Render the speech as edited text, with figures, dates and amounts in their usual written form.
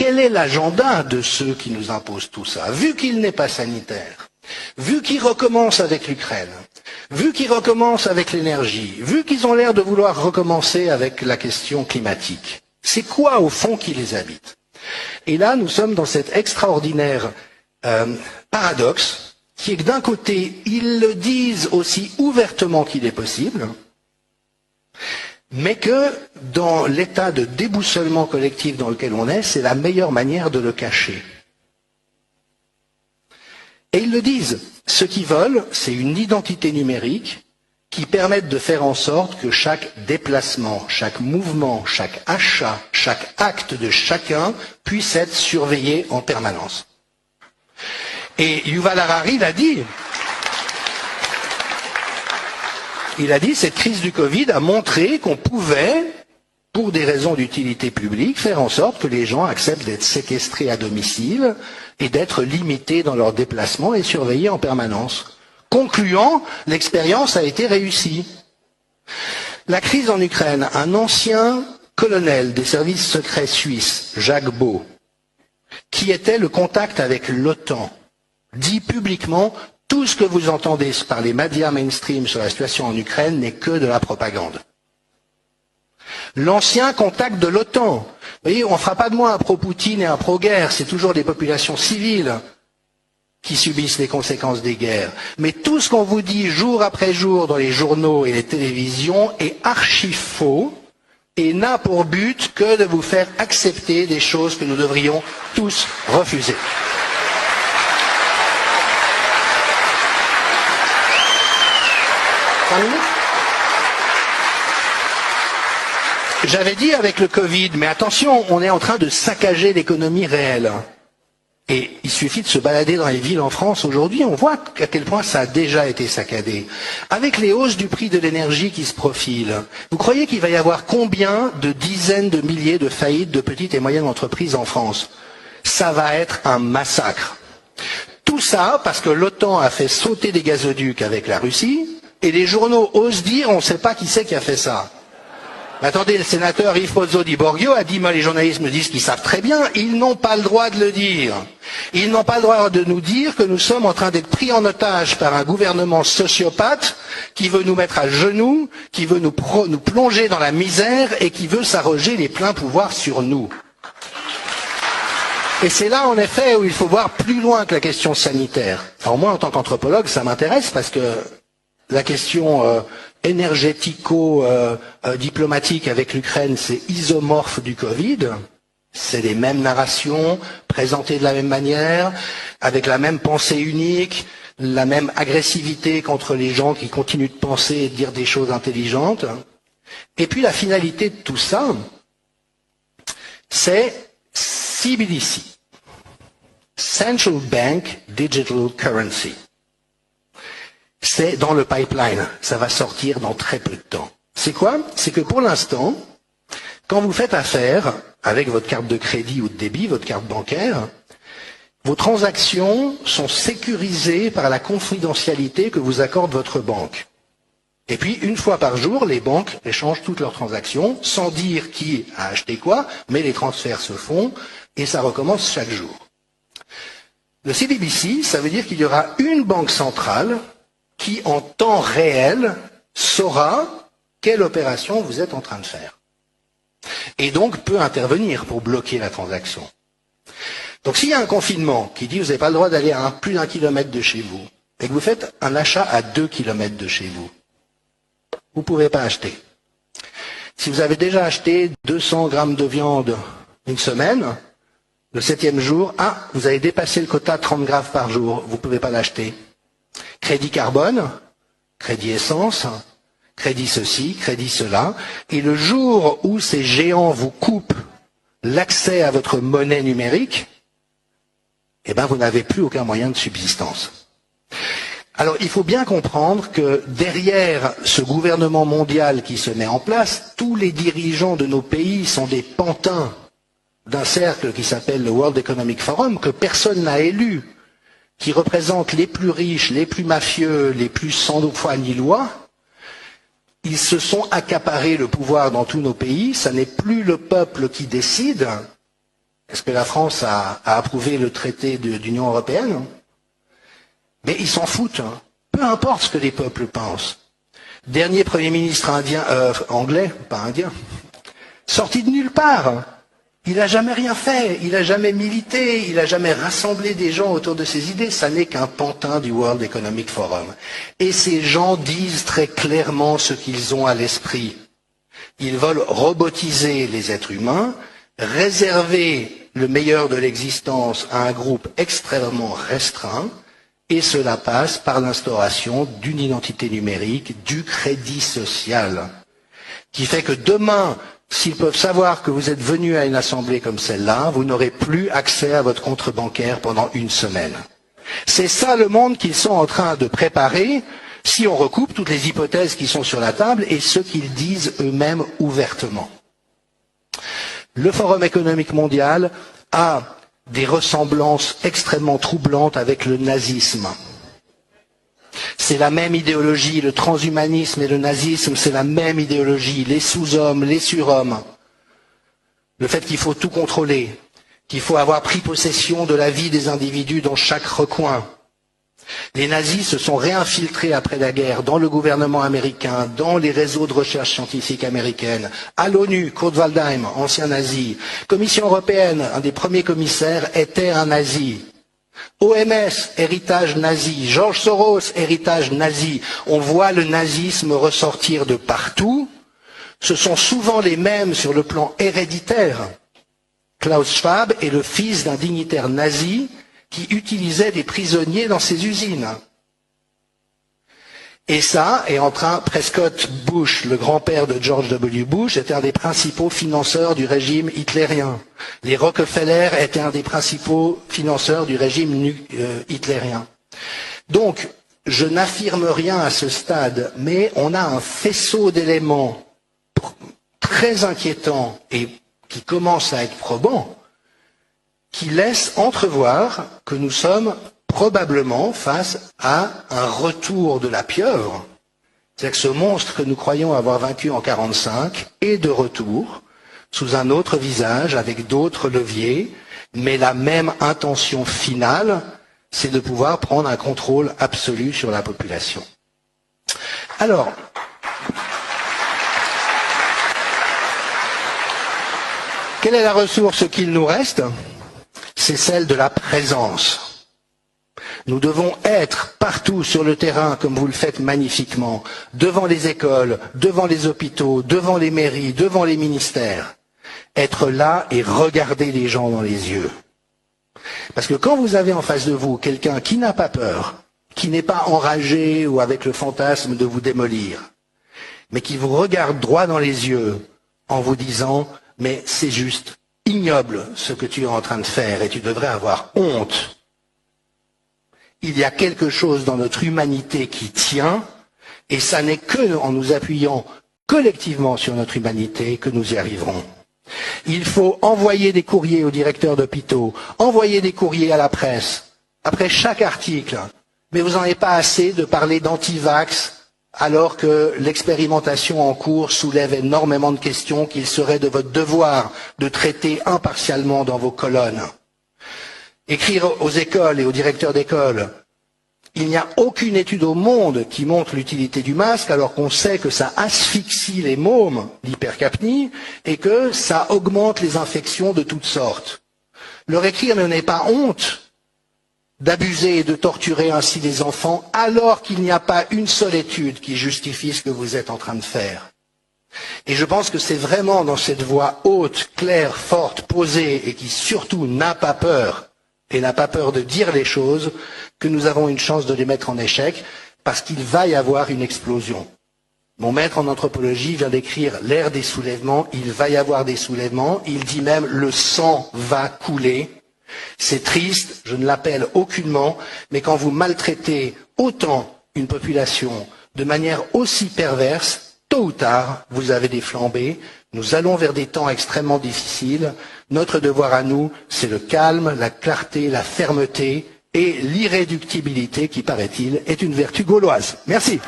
quel est l'agenda de ceux qui nous imposent tout ça? Vu qu'il n'est pas sanitaire, vu qu'ils recommencent avec l'Ukraine, vu qu'ils recommencent avec l'énergie, vu qu'ils ont l'air de vouloir recommencer avec la question climatique, c'est quoi au fond qui les habite? Et là, nous sommes dans cet extraordinaire paradoxe qui est que d'un côté, ils le disent aussi ouvertement qu'il est possible, mais que dans l'état de déboussolement collectif dans lequel on est, c'est la meilleure manière de le cacher. Et ils le disent, ce qu'ils veulent, c'est une identité numérique qui permette de faire en sorte que chaque déplacement, chaque mouvement, chaque achat, chaque acte de chacun puisse être surveillé en permanence. Et Yuval Harari l'a dit. Il a dit, cette crise du Covid a montré qu'on pouvait, pour des raisons d'utilité publique, faire en sorte que les gens acceptent d'être séquestrés à domicile et d'être limités dans leurs déplacements et surveillés en permanence. Concluant, l'expérience a été réussie. La crise en Ukraine, un ancien colonel des services secrets suisses, Jacques Beau, qui était le contact avec l'OTAN, dit publiquement « Tout ce que vous entendez par les médias mainstream sur la situation en Ukraine n'est que de la propagande ». L'ancien contact de l'OTAN. Vous voyez, on ne fera pas de moi un pro-Poutine et un pro-guerre, c'est toujours des populations civiles qui subissent les conséquences des guerres. Mais tout ce qu'on vous dit jour après jour dans les journaux et les télévisions est archi faux et n'a pour but que de vous faire accepter des choses que nous devrions tous refuser. J'avais dit avec le Covid, mais attention, on est en train de saccager l'économie réelle. Et il suffit de se balader dans les villes en France aujourd'hui, on voit à quel point ça a déjà été saccadé. Avec les hausses du prix de l'énergie qui se profilent, vous croyez qu'il va y avoir combien de dizaines de milliers de faillites de petites et moyennes entreprises en France? Ça va être un massacre. Tout ça parce que l'OTAN a fait sauter des gazoducs avec la Russie, et les journaux osent dire on ne sait pas qui c'est qui a fait ça. Mais attendez, le sénateur Yves Pozzo di Borghio a dit, moi les journalistes me disent qu'ils savent très bien, ils n'ont pas le droit de le dire. Ils n'ont pas le droit de nous dire que nous sommes en train d'être pris en otage par un gouvernement sociopathe qui veut nous mettre à genoux, qui veut nous plonger dans la misère et qui veut s'arroger les pleins pouvoirs sur nous. Et c'est là, en effet, où il faut voir plus loin que la question sanitaire. Alors moi, en tant qu'anthropologue, ça m'intéresse parce que la question énergético-diplomatique avec l'Ukraine, c'est isomorphe du Covid. C'est les mêmes narrations, présentées de la même manière, avec la même pensée unique, la même agressivité contre les gens qui continuent de penser et de dire des choses intelligentes. Et puis la finalité de tout ça, c'est CBDC, Central Bank Digital Currency. C'est dans le pipeline, ça va sortir dans très peu de temps. C'est quoi? C'est que pour l'instant, quand vous faites affaire avec votre carte de crédit ou de débit, votre carte bancaire, vos transactions sont sécurisées par la confidentialité que vous accorde votre banque. Et puis, une fois par jour, les banques échangent toutes leurs transactions, sans dire qui a acheté quoi, mais les transferts se font, et ça recommence chaque jour. Le CBDC, ça veut dire qu'il y aura une banque centrale qui, en temps réel, saura quelle opération vous êtes en train de faire. Et donc peut intervenir pour bloquer la transaction. Donc s'il y a un confinement qui dit que vous n'avez pas le droit d'aller à plus d'1 kilomètre de chez vous, et que vous faites un achat à 2 kilomètres de chez vous, vous ne pouvez pas acheter. Si vous avez déjà acheté 200 grammes de viande une semaine, le 7e jour, vous avez dépassé le quota de 30 grammes par jour, vous ne pouvez pas l'acheter. Crédit carbone, crédit essence, crédit ceci, crédit cela. Et le jour où ces géants vous coupent l'accès à votre monnaie numérique, eh ben, vous n'avez plus aucun moyen de subsistance. Alors, il faut bien comprendre que derrière ce gouvernement mondial qui se met en place, tous les dirigeants de nos pays sont des pantins d'un cercle qui s'appelle le World Economic Forum, que personne n'a élu, qui représente les plus riches, les plus mafieux, les plus sans foi ni loi. Ils se sont accaparés le pouvoir dans tous nos pays. Ça n'est plus le peuple qui décide, Est-ce que la France a approuvé le traité d'Union européenne? Mais ils s'en foutent. Hein. Peu importe ce que les peuples pensent. Dernier Premier ministre indien, anglais, pas indien, sorti de nulle part. Il n'a jamais rien fait, il n'a jamais milité, il n'a jamais rassemblé des gens autour de ses idées. Ça n'est qu'un pantin du World Economic Forum. Et ces gens disent très clairement ce qu'ils ont à l'esprit. Ils veulent robotiser les êtres humains, réserver le meilleur de l'existence à un groupe extrêmement restreint, et cela passe par l'instauration d'une identité numérique, du crédit social, qui fait que demain, s'ils peuvent savoir que vous êtes venu à une assemblée comme celle-là, vous n'aurez plus accès à votre compte bancaire pendant une semaine. C'est ça le monde qu'ils sont en train de préparer, si on recoupe toutes les hypothèses qui sont sur la table et ce qu'ils disent eux-mêmes ouvertement. Le Forum économique mondial a des ressemblances extrêmement troublantes avec le nazisme. C'est la même idéologie, le transhumanisme et le nazisme, c'est la même idéologie, les sous-hommes, les surhommes. Le fait qu'il faut tout contrôler, qu'il faut avoir pris possession de la vie des individus dans chaque recoin. Les nazis se sont réinfiltrés après la guerre dans le gouvernement américain, dans les réseaux de recherche scientifique américaine, à l'ONU, Kurt Waldheim, ancien nazi, Commission européenne, un des premiers commissaires, était un nazi. OMS, héritage nazi, George Soros, héritage nazi. On voit le nazisme ressortir de partout. Ce sont souvent les mêmes sur le plan héréditaire. Klaus Schwab est le fils d'un dignitaire nazi qui utilisait des prisonniers dans ses usines. Et ça est en train, Prescott Bush, le grand-père de George W. Bush, était un des principaux financeurs du régime hitlérien. Les Rockefeller étaient un des principaux financeurs du régime hitlérien. Donc, je n'affirme rien à ce stade, mais on a un faisceau d'éléments très inquiétants et qui commencent à être probants, qui laisse entrevoir que nous sommes probablement face à un retour de la pieuvre. C'est-à-dire que ce monstre que nous croyons avoir vaincu en 1945 est de retour, sous un autre visage, avec d'autres leviers, mais la même intention finale, c'est de pouvoir prendre un contrôle absolu sur la population. Alors, quelle est la ressource qu'il nous reste ? C'est celle de la présence. Nous devons être partout sur le terrain, comme vous le faites magnifiquement, devant les écoles, devant les hôpitaux, devant les mairies, devant les ministères. Être là et regarder les gens dans les yeux. Parce que quand vous avez en face de vous quelqu'un qui n'a pas peur, qui n'est pas enragé ou avec le fantasme de vous démolir, mais qui vous regarde droit dans les yeux en vous disant « mais c'est juste ignoble ce que tu es en train de faire et tu devrais avoir honte ». Il y a quelque chose dans notre humanité qui tient, et ça n'est que en nous appuyant collectivement sur notre humanité que nous y arriverons. Il faut envoyer des courriers aux directeurs d'hôpitaux, envoyer des courriers à la presse, après chaque article. Mais vous n'en avez pas assez de parler d'anti-vax, alors que l'expérimentation en cours soulève énormément de questions qu'il serait de votre devoir de traiter impartialement dans vos colonnes. Écrire aux écoles et aux directeurs d'école, il n'y a aucune étude au monde qui montre l'utilité du masque, alors qu'on sait que ça asphyxie les mômes, l'hypercapnie, et que ça augmente les infections de toutes sortes. Leur écrire, mais n'ayez pas honte d'abuser et de torturer ainsi les enfants, alors qu'il n'y a pas une seule étude qui justifie ce que vous êtes en train de faire. Et je pense que c'est vraiment dans cette voix haute, claire, forte, posée, et qui surtout n'a pas peur, et n'a pas peur de dire les choses, que nous avons une chance de les mettre en échec, parce qu'il va y avoir une explosion. Mon maître en anthropologie vient d'écrire l'ère des soulèvements, il va y avoir des soulèvements, il dit même le sang va couler. C'est triste, je ne l'appelle aucunement, mais quand vous maltraitez autant une population de manière aussi perverse, tôt ou tard, vous avez des flambées. Nous allons vers des temps extrêmement difficiles. Notre devoir à nous, c'est le calme, la clarté, la fermeté et l'irréductibilité qui, paraît-il, est une vertu gauloise. Merci.